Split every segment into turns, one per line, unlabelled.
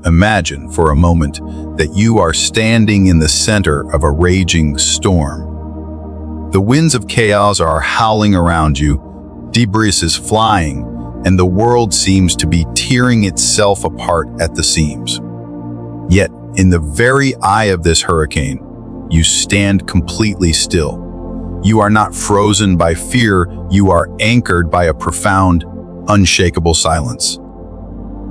Imagine for a moment that you are standing in the center of a raging storm. The winds of chaos are howling around you, debris is flying, and the world seems to be tearing itself apart at the seams. Yet, in the very eye of this hurricane, you stand completely still. You are not frozen by fear, you are anchored by a profound, unshakable silence.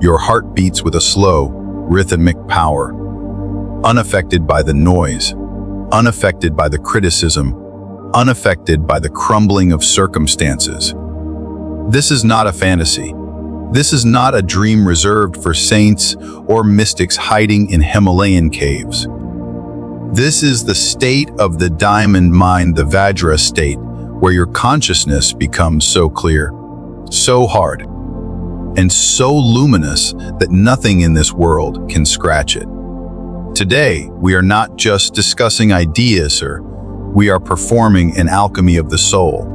Your heart beats with a slow, rhythmic power, unaffected by the noise, unaffected by the criticism, unaffected by the crumbling of circumstances. This is not a fantasy. This is not a dream reserved for saints or mystics hiding in Himalayan caves. This is the state of the diamond mind, the Vajra state, where your consciousness becomes so clear, so hard, and so luminous that nothing in this world can scratch it. Today, we are not just discussing ideas, we are performing an alchemy of the soul.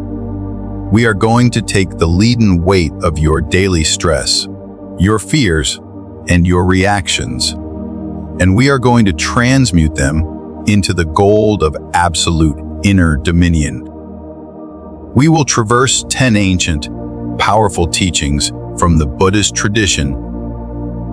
We are going to take the leaden weight of your daily stress, your fears, and your reactions, and we are going to transmute them into the gold of absolute inner dominion. We will traverse 10 ancient, powerful teachings from the Buddhist tradition,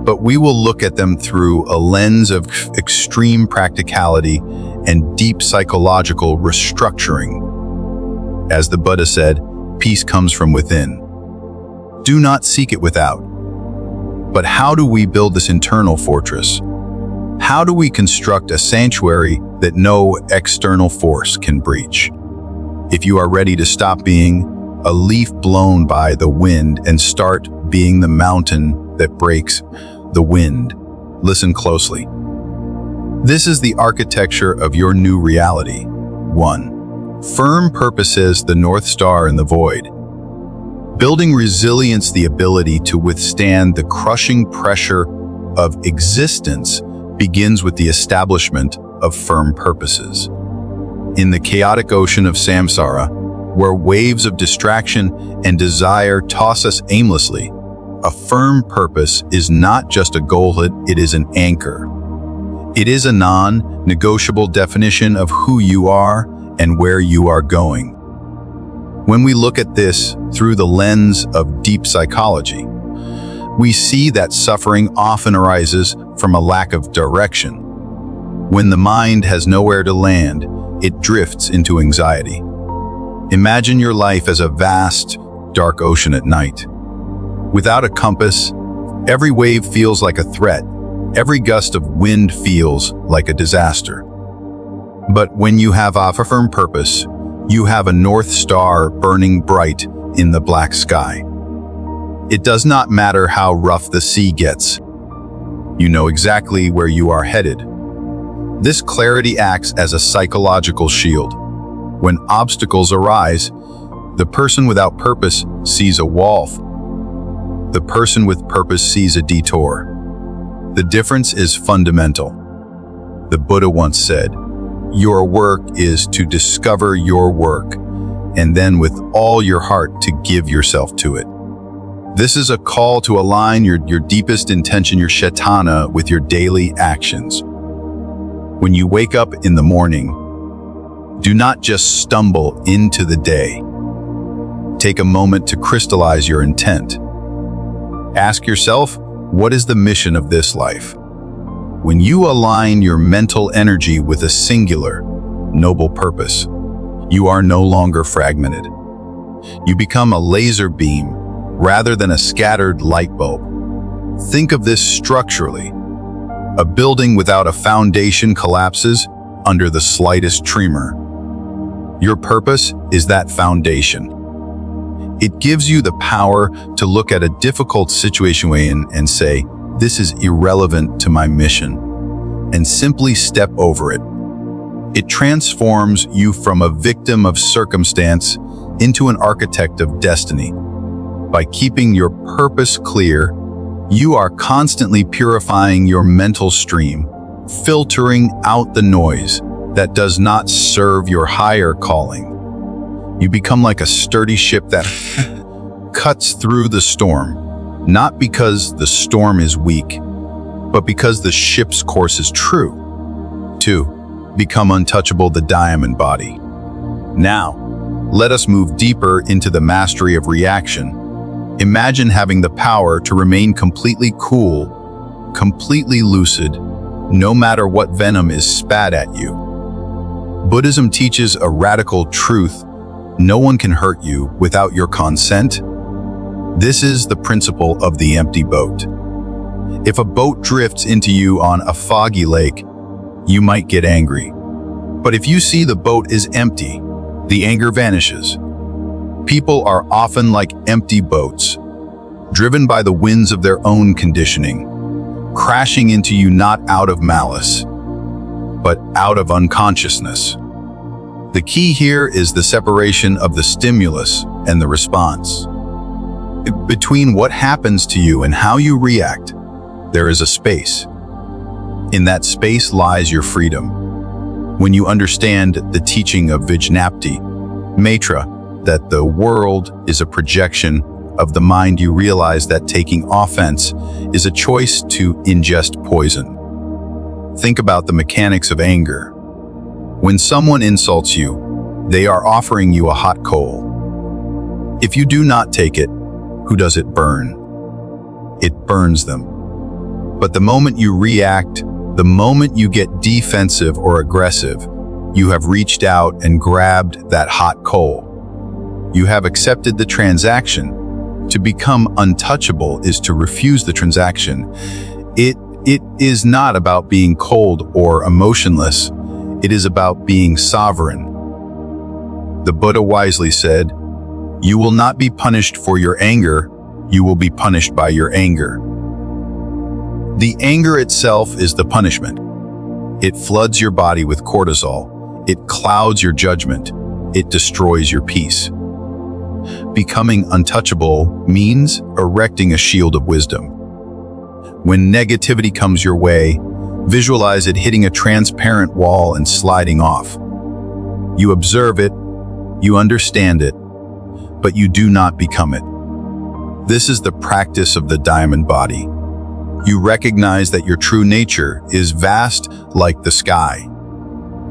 but we will look at them through a lens of extreme practicality and deep psychological restructuring. As the Buddha said, peace comes from within. Do not seek it without. But how do we build this internal fortress? How do we construct a sanctuary that no external force can breach? If you are ready to stop being a leaf blown by the wind and start being the mountain that breaks the wind, listen closely. This is the architecture of your new reality. 1. Firm purposes, the North Star in the void. Building resilience, the ability to withstand the crushing pressure of existence, begins with the establishment of firm purposes. In the chaotic ocean of samsara, where waves of distraction and desire toss us aimlessly, a firm purpose is not just a goal, it is an anchor. It is a non-negotiable definition of who you are and where you are going. When we look at this through the lens of deep psychology, we see that suffering often arises from a lack of direction. When the mind has nowhere to land, it drifts into anxiety. Imagine your life as a vast, dark ocean at night. Without a compass, every wave feels like a threat. Every gust of wind feels like a disaster. But when you have a firm purpose, you have a North Star burning bright in the black sky. It does not matter how rough the sea gets. You know exactly where you are headed. This clarity acts as a psychological shield. When obstacles arise, the person without purpose sees a wall. The person with purpose sees a detour. The difference is fundamental. The Buddha once said, "Your work is to discover your work, and then with all your heart to give yourself to it." This is a call to align your deepest intention, your cetana, with your daily actions. When you wake up in the morning, do not just stumble into the day. Take a moment to crystallize your intent. Ask yourself, what is the mission of this life? When you align your mental energy with a singular, noble purpose, you are no longer fragmented. You become a laser beam rather than a scattered light bulb. Think of this structurally. A building without a foundation collapses under the slightest tremor. Your purpose is that foundation. It gives you the power to look at a difficult situation and say, "This is irrelevant to my mission," and simply step over it. It transforms you from a victim of circumstance into an architect of destiny. By keeping your purpose clear, you are constantly purifying your mental stream, filtering out the noise that does not serve your higher calling. You become like a sturdy ship that cuts through the storm, not because the storm is weak, but because the ship's course is true. 2. Become untouchable, the diamond body. Now, let us move deeper into the mastery of reaction. Imagine having the power to remain completely cool, completely lucid, no matter what venom is spat at you. Buddhism teaches a radical truth: no one can hurt you without your consent. This is the principle of the empty boat. If a boat drifts into you on a foggy lake, you might get angry. But if you see the boat is empty, the anger vanishes. People are often like empty boats, driven by the winds of their own conditioning, crashing into you not out of malice, but out of unconsciousness. The key here is the separation of the stimulus and the response. Between what happens to you and how you react, there is a space. In that space lies your freedom. When you understand the teaching of Vajrayana, Maitra, that the world is a projection of the mind, you realize that taking offense is a choice to ingest poison. Think about the mechanics of anger. When someone insults you, they are offering you a hot coal. If you do not take it, who does it burn? It burns them. But the moment you react, the moment you get defensive or aggressive, you have reached out and grabbed that hot coal. You have accepted the transaction. To become untouchable is to refuse the transaction. It is not about being cold or emotionless. It is about being sovereign. The Buddha wisely said, "You will not be punished for your anger, you will be punished by your anger." The anger itself is the punishment. It floods your body with cortisol. It clouds your judgment. It destroys your peace. Becoming untouchable means erecting a shield of wisdom. When negativity comes your way, visualize it hitting a transparent wall and sliding off. You observe it, you understand it, but you do not become it. This is the practice of the diamond body. You recognize that your true nature is vast like the sky.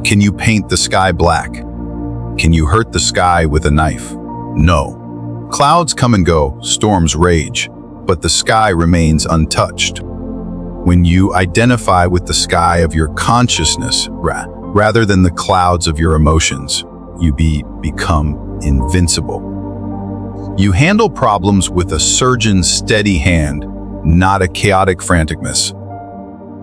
Can you paint the sky black? Can you hurt the sky with a knife? No. Clouds come and go, storms rage, but the sky remains untouched. When you identify with the sky of your consciousness, rather than the clouds of your emotions, you become invincible. You handle problems with a surgeon's steady hand, not a chaotic franticness.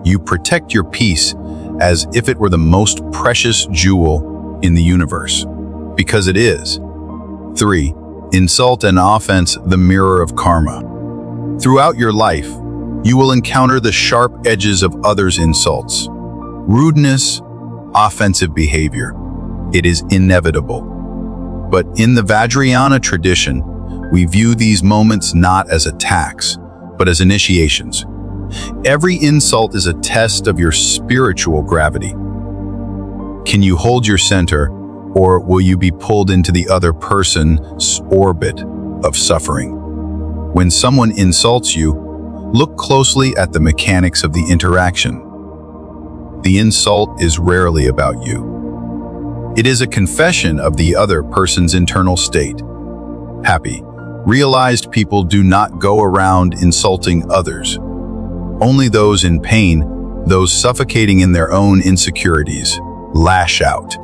You protect your peace as if it were the most precious jewel in the universe, because it is. 3. Insult and offense, the mirror of karma. Throughout your life, you will encounter the sharp edges of others' insults. Rudeness, offensive behavior. It is inevitable. But in the Vajrayana tradition, we view these moments not as attacks, but as initiations. Every insult is a test of your spiritual gravity. Can you hold your center, or will you be pulled into the other person's orbit of suffering? When someone insults you, look closely at the mechanics of the interaction. The insult is rarely about you. It is a confession of the other person's internal state. Happy, realized people do not go around insulting others. Only those in pain, those suffocating in their own insecurities, lash out.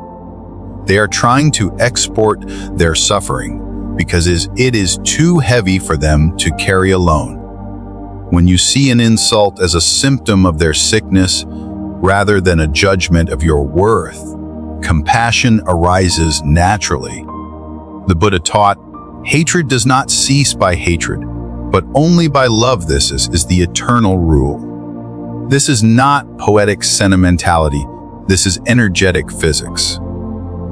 They are trying to export their suffering because it is too heavy for them to carry alone. When you see an insult as a symptom of their sickness rather than a judgment of your worth, compassion arises naturally. The Buddha taught, hatred does not cease by hatred, but only by love. This is the eternal rule. This is not poetic sentimentality. This is energetic physics.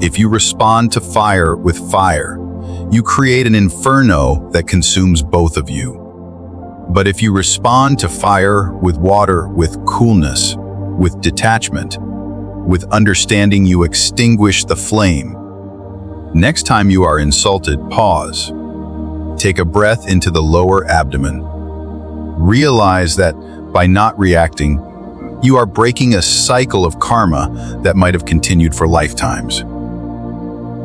If you respond to fire with fire, you create an inferno that consumes both of you. But if you respond to fire with water, with coolness, with detachment, with understanding, you extinguish the flame. Next time you are insulted, pause. Take a breath into the lower abdomen. Realize that By not reacting, you are breaking a cycle of karma that might have continued for lifetimes.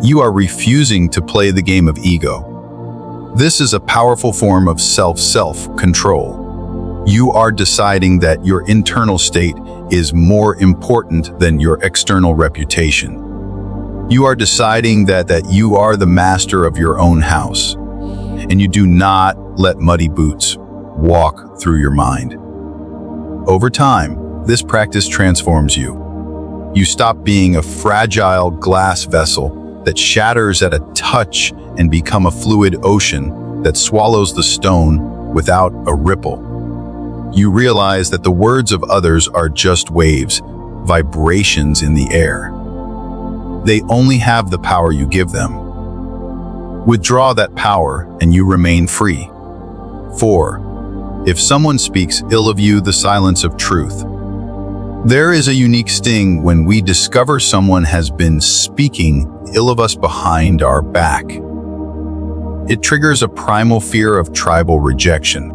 You are refusing to play the game of ego. This is a powerful form of self-control. You are deciding that your internal state is more important than your external reputation. You are deciding that you are the master of your own house, and you do not let muddy boots walk through your mind. Over time, this practice transforms you. You stop being a fragile glass vessel that shatters at a touch and become a fluid ocean that swallows the stone without a ripple. You realize that the words of others are just waves, vibrations in the air. They only have the power you give them. Withdraw that power and you remain free. 4. If someone speaks ill of you, the silence of truth. There is a unique sting when we discover someone has been speaking ill of us behind our back. It triggers a primal fear of tribal rejection.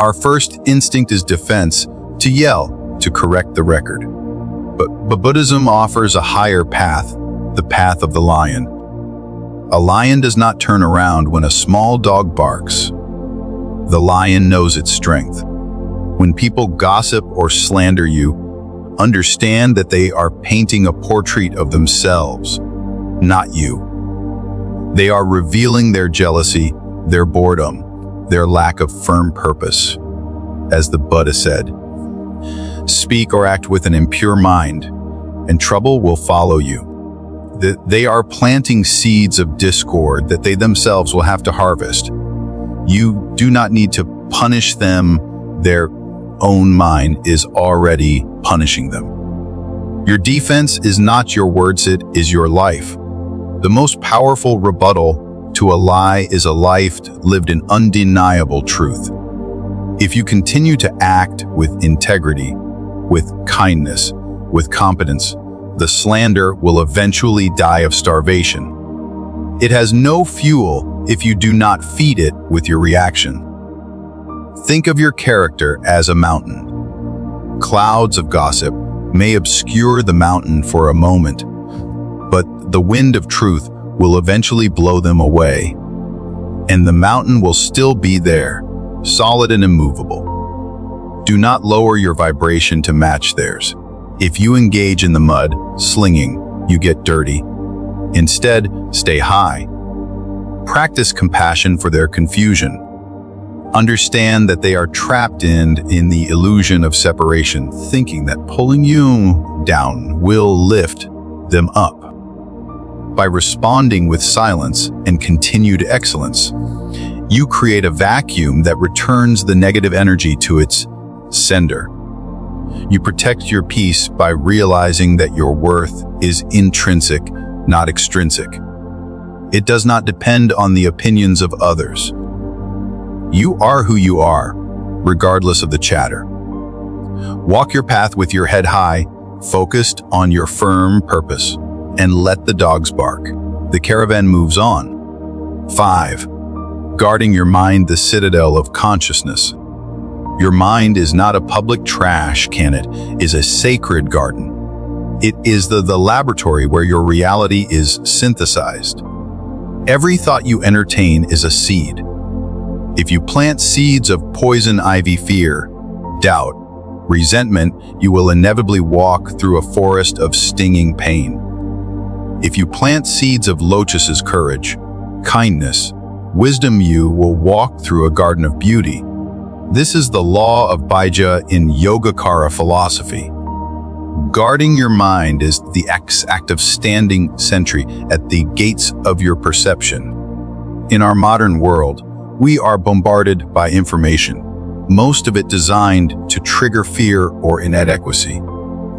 Our first instinct is defense, to yell, to correct the record. But Buddhism offers a higher path, the path of the lion. A lion does not turn around when a small dog barks. The lion knows its strength. When people gossip or slander you, understand that they are painting a portrait of themselves, not you. They are revealing their jealousy, their boredom, their lack of firm purpose. As the Buddha said, speak or act with an impure mind, and trouble will follow you. They are planting seeds of discord that they themselves will have to harvest. You do not need to punish them. Their own mind is already punishing them. Your defense is not your words, it is your life. The most powerful rebuttal to a lie is a life lived in undeniable truth. If you continue to act with integrity, with kindness, with competence, the slander will eventually die of starvation. It has no fuel if you do not feed it with your reaction. Think of your character as a mountain. Clouds of gossip may obscure the mountain for a moment, but the wind of truth will eventually blow them away, and the mountain will still be there, solid and immovable. Do not lower your vibration to match theirs. If you engage in the mud, slinging, you get dirty. Instead, stay high. Practice compassion for their confusion. Understand that they are trapped in the illusion of separation, thinking that pulling you down will lift them up. By responding with silence and continued excellence, you create a vacuum that returns the negative energy to its sender. You protect your peace by realizing that your worth is intrinsic, not extrinsic. It does not depend on the opinions of others. You are who you are, regardless of the chatter. Walk your path with your head high, focused on your firm purpose, and let the dogs bark. The caravan moves on. 5. Guarding your mind, the citadel of consciousness. Your mind is not a public trash can, it is a sacred garden. It is the laboratory where your reality is synthesized. Every thought you entertain is a seed. If you plant seeds of poison ivy fear, doubt, resentment, you will inevitably walk through a forest of stinging pain. If you plant seeds of lotus's courage, kindness, wisdom, you will walk through a garden of beauty. This is the law of Vajra in Yogacara philosophy. Guarding your mind is the act of standing sentry at the gates of your perception. In our modern world, we are bombarded by information, most of it designed to trigger fear or inadequacy.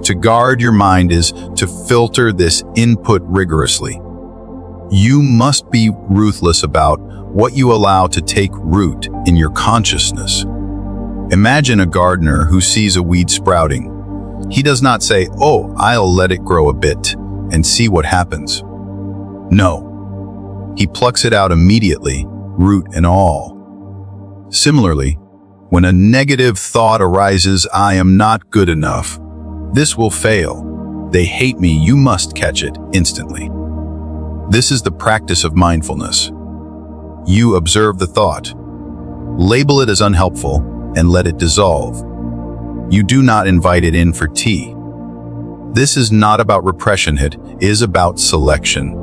To guard your mind is to filter this input rigorously. You must be ruthless about what you allow to take root in your consciousness. Imagine a gardener who sees a weed sprouting. He does not say, "Oh, I'll let it grow a bit and see what happens." No, he plucks it out immediately, root and all. Similarly, When a negative thought arises, I am not good enough. This will fail. They hate me, you must catch it instantly. This is the practice of mindfulness. You observe the thought, label it as unhelpful, and let it dissolve. You do not invite it in for tea. This is not about repression, it is about selection.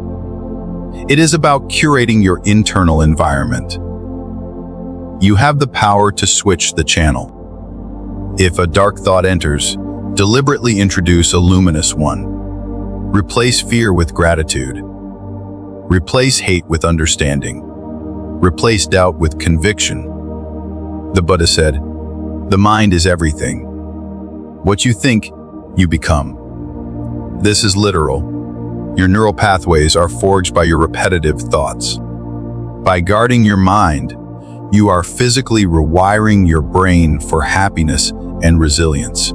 It is about curating your internal environment. You have the power to switch the channel. If a dark thought enters, deliberately introduce a luminous one. Replace fear with gratitude. Replace hate with understanding. Replace doubt with conviction. The Buddha said, "The mind is everything. What you think, you become." This is literal. Your neural pathways are forged by your repetitive thoughts. By guarding your mind, you are physically rewiring your brain for happiness and resilience.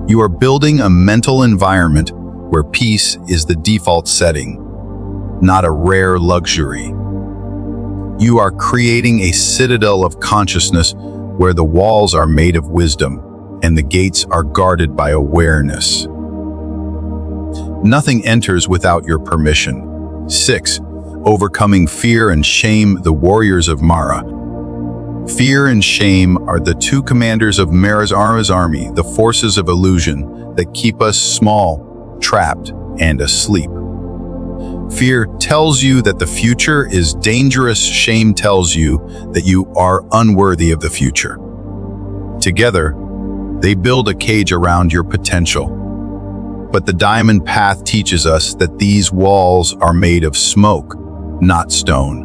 You are building a mental environment where peace is the default setting, not a rare luxury. You are creating a citadel of consciousness where the walls are made of wisdom and the gates are guarded by awareness. Nothing enters without your permission. 6. Overcoming fear and shame, the warriors of Mara. Fear and shame are the two commanders of Mara's army, the forces of illusion that keep us small, trapped, and asleep. Fear tells you that the future is dangerous. Shame tells you that you are unworthy of the future. Together, they build a cage around your potential. But the diamond path teaches us that these walls are made of smoke, not stone.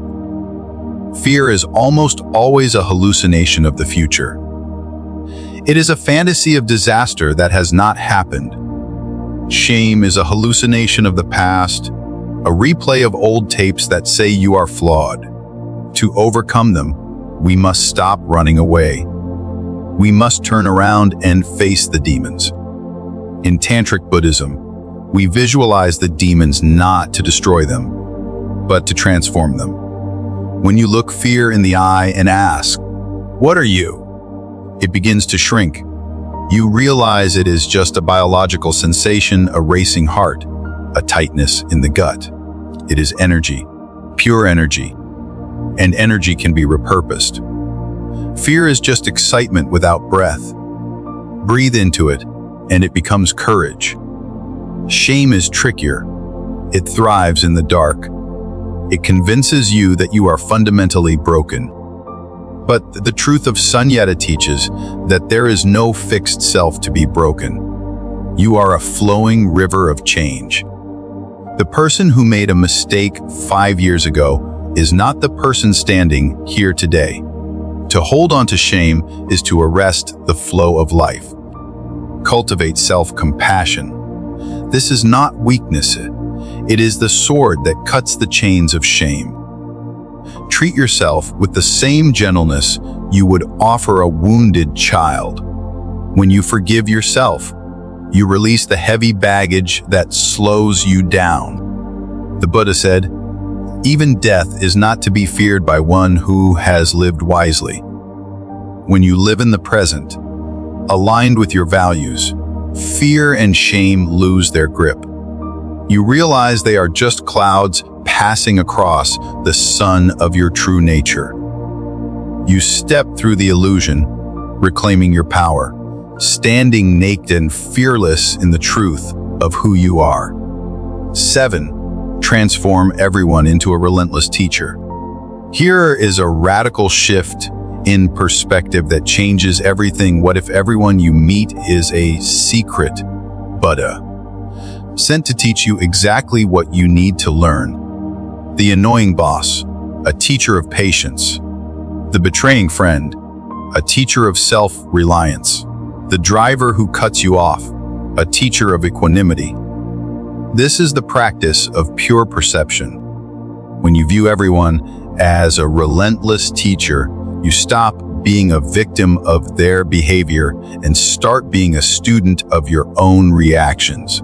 Fear is almost always a hallucination of the future. It is a fantasy of disaster that has not happened. Shame is a hallucination of the past, a replay of old tapes that say you are flawed. To overcome them, we must stop running away. We must turn around and face the demons. In Tantric Buddhism, we visualize the demons not to destroy them, but to transform them. When you look fear in the eye and ask, "What are you?" it begins to shrink. You realize it is just a biological sensation, a racing heart, a tightness in the gut. It is energy, pure energy, and energy can be repurposed. Fear is just excitement without breath. Breathe into it, and it becomes courage. Shame is trickier. It thrives in the dark. It convinces you that you are fundamentally broken. But the truth of Sunyata teaches that there is no fixed self to be broken. You are a flowing river of change. The person who made a mistake 5 years ago is not the person standing here today. To hold on to shame is to arrest the flow of life. Cultivate self-compassion. This is not weakness. It is the sword that cuts the chains of shame. Treat yourself with the same gentleness you would offer a wounded child. When you forgive yourself, you release the heavy baggage that slows you down. The Buddha said, "Even death is not to be feared by one who has lived wisely." When you live in the present, aligned with your values, fear and shame lose their grip. You realize they are just clouds passing across the sun of your true nature. You step through the illusion, reclaiming your power, standing naked and fearless in the truth of who you are. 7. Transform everyone into a relentless teacher. Here is a radical shift in perspective that changes everything. What if everyone you meet is a secret Buddha, sent to teach you exactly what you need to learn? The annoying boss, a teacher of patience. The betraying friend, a teacher of self-reliance. The driver who cuts you off, a teacher of equanimity. This is the practice of pure perception. When you view everyone as a relentless teacher, you stop being a victim of their behavior and start being a student of your own reactions.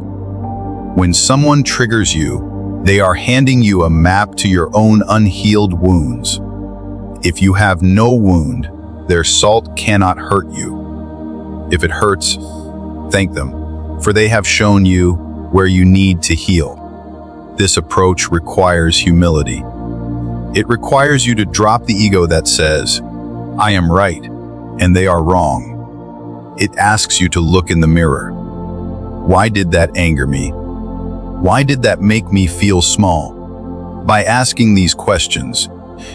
When someone triggers you, they are handing you a map to your own unhealed wounds. If you have no wound, Their salt cannot hurt you. If it hurts, thank them, for they have shown you where you need to heal. This approach requires humility. It requires you to drop the ego that says, I am right, and they are wrong. It asks you to look in the mirror. Why did that anger me? Why did that make me feel small? By asking these questions,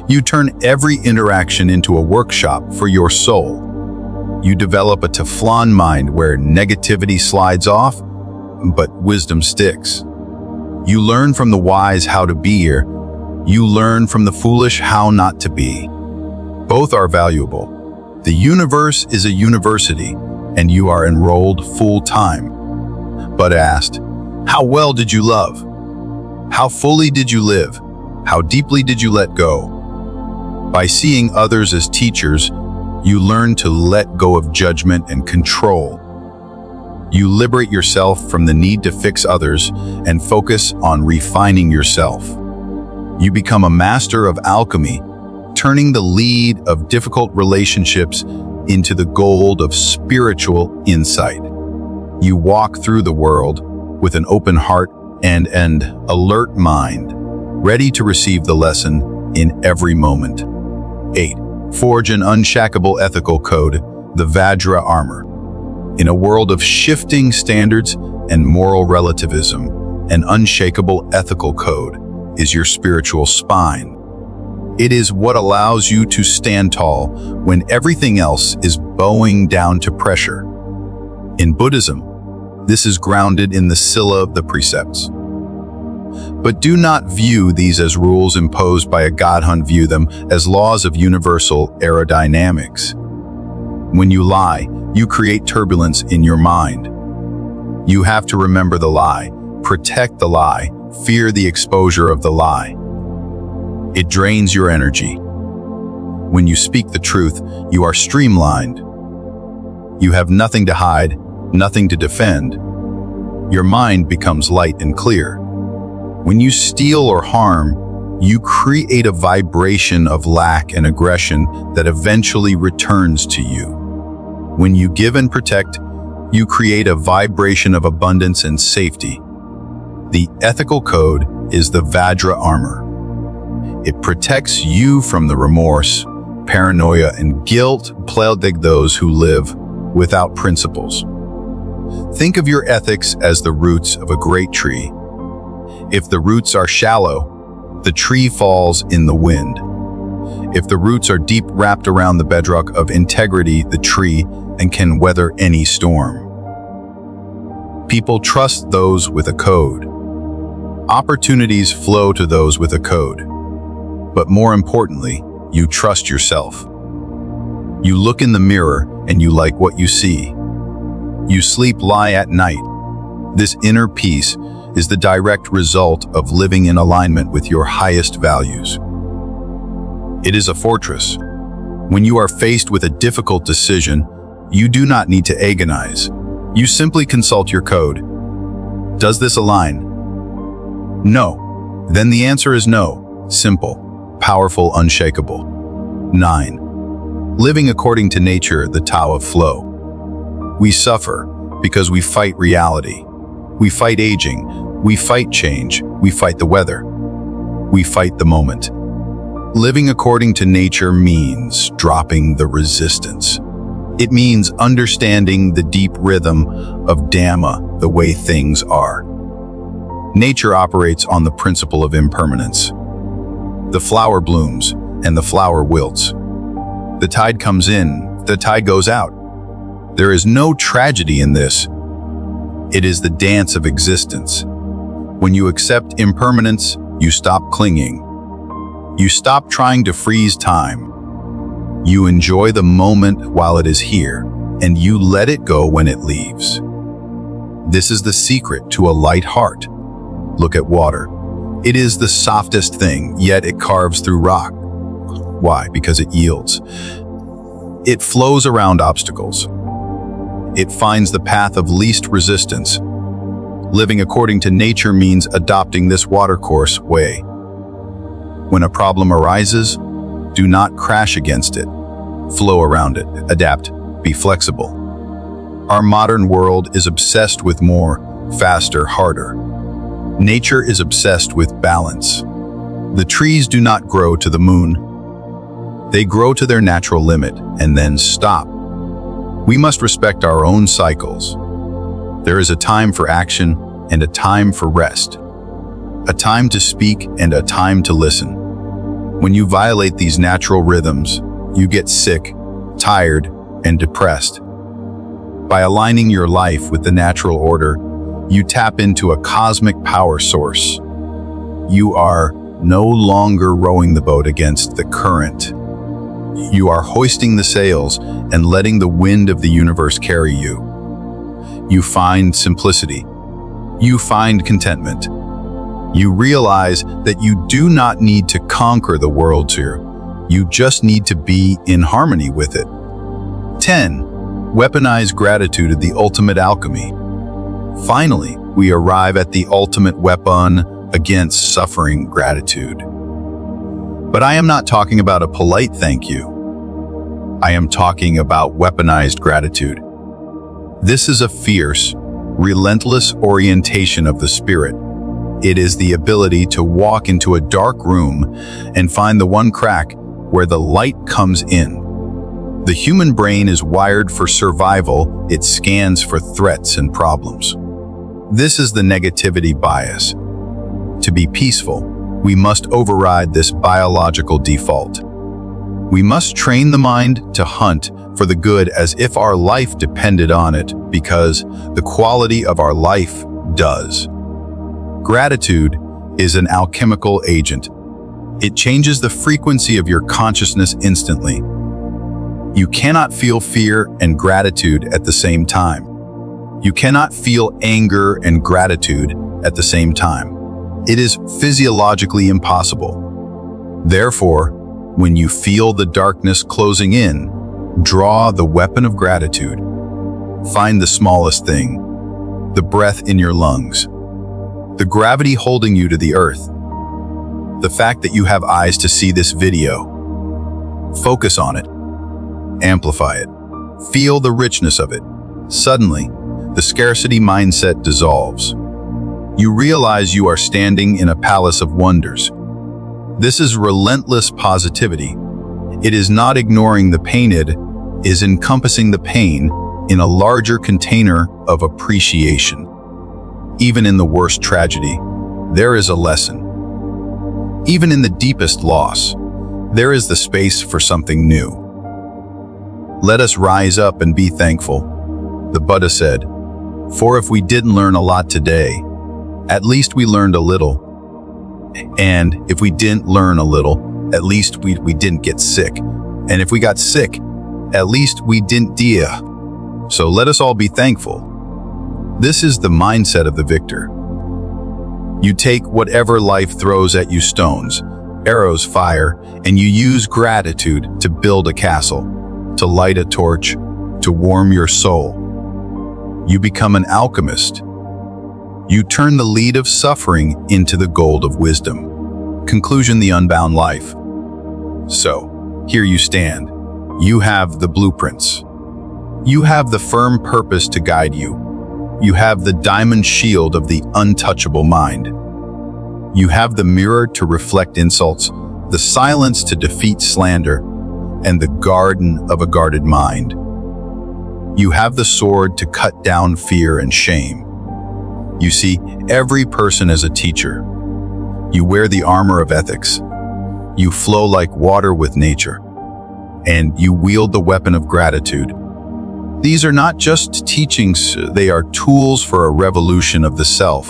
you turn every interaction into a workshop for your soul. You develop a Teflon mind where negativity slides off, but wisdom sticks. You learn from the wise how to be here. You learn from the foolish how not to be. Both are valuable. The universe is a university, and you are enrolled full-time. But asked, how well did you love? How fully did you live? How deeply did you let go? By seeing others as teachers, you learn to let go of judgment and control. You liberate yourself from the need to fix others and focus on refining yourself. You become a master of alchemy, turning the lead of difficult relationships into the gold of spiritual insight. You walk through the world with an open heart and an alert mind, ready to receive the lesson in every moment. 8. Forge an unshakable ethical code, the Vajra armor. In a world of shifting standards and moral relativism, an unshakable ethical code is your spiritual spine. It is what allows you to stand tall when everything else is bowing down to pressure. In Buddhism, this is grounded in the Silla of the precepts. But do not view these as rules imposed by a godhunt. View them as laws of universal aerodynamics. When you lie, you create turbulence in your mind. You have to remember the lie, protect the lie, fear the exposure of the lie. It drains your energy. When you speak the truth, you are streamlined. You have nothing to hide, nothing to defend. Your mind becomes light and clear. When you steal or harm, you create a vibration of lack and aggression that eventually returns to you. When you give and protect, you create a vibration of abundance and safety. The ethical code is the Vajra armor. It protects you from the remorse, paranoia, and guilt plague those who live without principles. Think of your ethics as the roots of a great tree. If the roots are shallow, the tree falls in the wind. If the roots are deep, wrapped around the bedrock of integrity, the tree and can weather any storm. People trust those with a code. Opportunities flow to those with a code. But more importantly, you trust yourself. You look in the mirror and you like what you see. You sleep lie at night. This inner peace is the direct result of living in alignment with your highest values. It is a fortress. When you are faced with a difficult decision, you do not need to agonize. You simply consult your code. Does this align? No. Then the answer is no. Simple, powerful, unshakable. 9. Living according to nature, the Tao of flow. We suffer because we fight reality. We fight aging. We fight change. We fight the weather. We fight the moment. Living according to nature means dropping the resistance. It means understanding the deep rhythm of Dhamma, the way things are. Nature operates on the principle of impermanence. The flower blooms and the flower wilts. The tide comes in, the tide goes out. There is no tragedy in this. It is the dance of existence. When you accept impermanence, you stop clinging. You stop trying to freeze time. You enjoy the moment while it is here, and you let it go when it leaves. This is the secret to a light heart. Look at water. It is the softest thing, yet it carves through rock. Why? Because it yields. It flows around obstacles. It finds the path of least resistance. Living according to nature means adopting this Watercourse way. When a problem arises, do not crash against it. flow around it, adapt, be flexible. Our modern world is obsessed with more, faster, harder. Nature is obsessed with balance. The trees do not grow to the moon. They grow to their natural limit and then stop. We must respect our own cycles. There is a time for action and a time for rest. A time to speak and a time to listen. When you violate these natural rhythms, you get sick, tired, and depressed. By aligning your life with the natural order, you tap into a cosmic power source. You are no longer rowing the boat against the current. You are hoisting the sails and letting the wind of the universe carry you. You find simplicity. You find contentment. You realize that you do not need to conquer the world here. You just need to be in harmony with it. 10. Weaponize gratitude, the ultimate alchemy. Finally, we arrive at the ultimate weapon against suffering, gratitude. But I am not talking about a polite thank you. I am talking about weaponized gratitude. This is a fierce, relentless orientation of the spirit. It is the ability to walk into a dark room and find the one crack where the light comes in. The human brain is wired for survival. It scans for threats and problems. This is the negativity bias. To be peaceful, we must override this biological default. We must train the mind to hunt for the good as if our life depended on it, because the quality of our life does. Gratitude is an alchemical agent. It changes the frequency of your consciousness instantly. You cannot feel fear and gratitude at the same time. You cannot feel anger and gratitude at the same time. It is physiologically impossible. Therefore, when you feel the darkness closing in, draw the weapon of gratitude. Find the smallest thing, the breath in your lungs, the gravity holding you to the earth, the fact that you have eyes to see this video. Focus on it. Amplify it. Feel the richness of it. Suddenly, the scarcity mindset dissolves. You realize you are standing in a palace of wonders. This is relentless positivity. It is not ignoring the pain, it is encompassing the pain in a larger container of appreciation. Even in the worst tragedy, there is a lesson. Even in the deepest loss, there is the space for something new. Let us rise up and be thankful. The Buddha said, "For if we didn't learn a lot today, at least we learned a little. And if we didn't learn a little, at least we didn't get sick. And if we got sick, at least we didn't die. So let us all be thankful." This is the mindset of the victor. You take whatever life throws at you, stones, arrows, fire, and you use gratitude to build a castle, to light a torch, to warm your soul. You become an alchemist. You turn the lead of suffering into the gold of wisdom. Conclusion: the unbound life. So, here you stand. You have the blueprints. You have the firm purpose to guide you. You have the diamond shield of the untouchable mind. You have the mirror to reflect insults, the silence to defeat slander, and the garden of a guarded mind. You have the sword to cut down fear and shame. You see every person as a teacher. You wear the armor of ethics. You flow like water with nature. And you wield the weapon of gratitude. These are not just teachings, they are tools for a revolution of the self.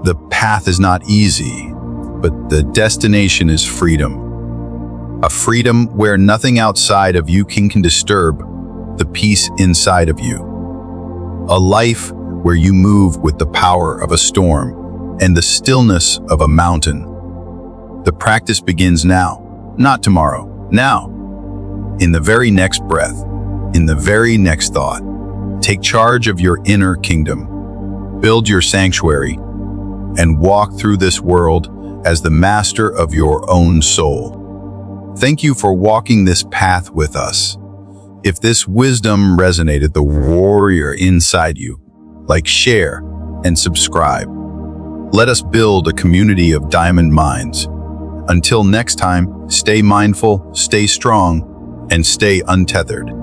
The path is not easy, but the destination is freedom. A freedom where nothing outside of you can disturb the peace inside of you. A life where you move with the power of a storm and the stillness of a mountain. The practice begins now, not tomorrow, now. In the very next breath, in the very next thought, take charge of your inner kingdom. Build your sanctuary and walk through this world as the master of your own soul. Thank you for walking this path with us. If this wisdom resonated the warrior inside you, share, and subscribe. Let us build a community of diamond minds. Until next time, stay mindful, stay strong, and stay untethered.